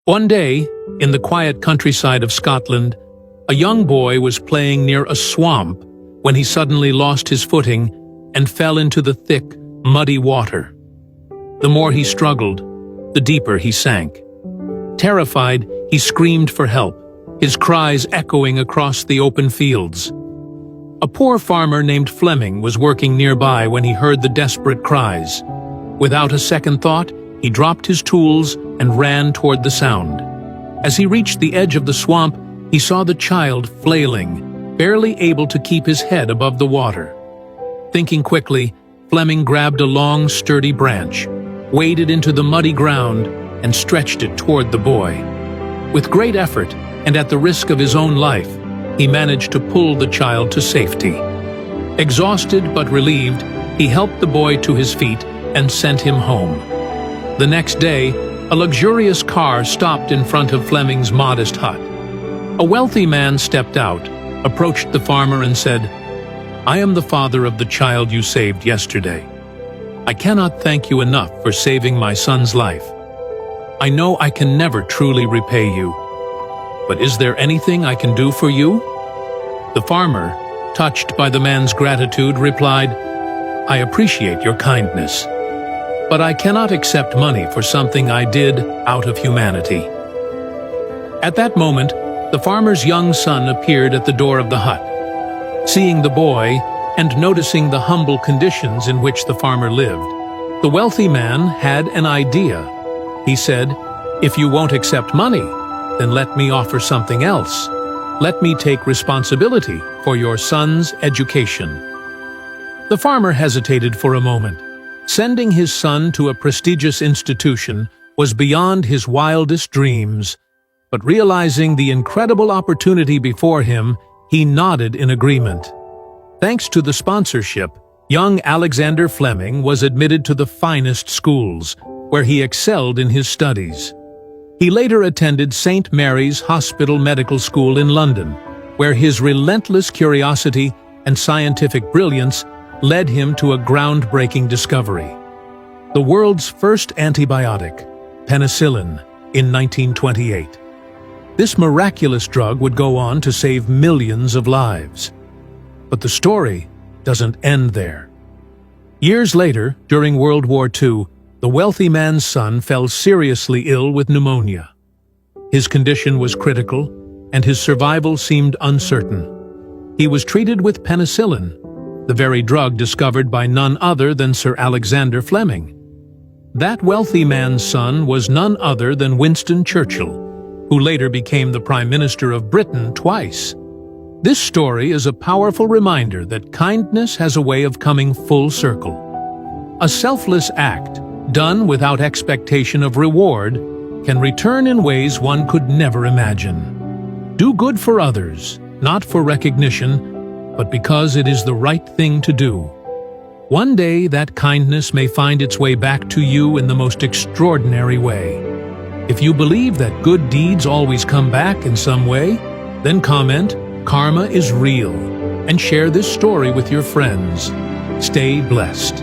One day, in the quiet countryside of Scotland, a young boy was playing near a swamp when he suddenly lost his footing and fell into the thick, muddy water. The more he struggled, the deeper he sank. Terrified, he screamed for help, his cries echoing across the open fields. A poor farmer named Fleming was working nearby when he heard the desperate cries. Without a second thought, he dropped his tools and ran toward the sound. As he reached the edge of the swamp, he saw the child flailing, barely able to keep his head above the water. Thinking quickly, Fleming grabbed a long, sturdy branch, waded into the muddy ground, and stretched it toward the boy. With great effort, and at the risk of his own life, he managed to pull the child to safety. Exhausted but relieved, he helped the boy to his feet and sent him home. The next day, a luxurious car stopped in front of Fleming's modest hut. A wealthy man stepped out, approached the farmer and said, "I am the father of the child you saved yesterday. I cannot thank you enough for saving my son's life. I know I can never truly repay you, but is there anything I can do for you?" The farmer, touched by the man's gratitude, replied, "I appreciate your kindness, but I cannot accept money for something I did out of humanity." At that moment, the farmer's young son appeared at the door of the hut. Seeing the boy and noticing the humble conditions in which the farmer lived, the wealthy man had an idea. He said, "If you won't accept money, then let me offer something else. Let me take responsibility for your son's education." The farmer hesitated for a moment. Sending his son to a prestigious institution was beyond his wildest dreams, but realizing the incredible opportunity before him, he nodded in agreement. Thanks to the sponsorship, young Alexander Fleming was admitted to the finest schools, where he excelled in his studies. He later attended St. Mary's Hospital Medical School in London, where his relentless curiosity and scientific brilliance led him to a groundbreaking discovery: the world's first antibiotic, Penicillin, in 1928. This miraculous drug would go on to save millions of lives. But the story doesn't end there. Years later, during World War II, the wealthy man's son fell seriously ill with pneumonia. His condition was critical, and his survival seemed uncertain. He was treated with penicillin, the very drug discovered by none other than Sir Alexander Fleming. That wealthy man's son was none other than Winston Churchill, who later became the Prime Minister of Britain twice. This story is a powerful reminder that kindness has a way of coming full circle. A selfless act, done without expectation of reward, can return in ways one could never imagine. Do good for others, not for recognition, but because it is the right thing to do. One day that kindness may find its way back to you in the most extraordinary way. If you believe that good deeds always come back in some way, then comment, "Karma is real," and share this story with your friends. Stay blessed.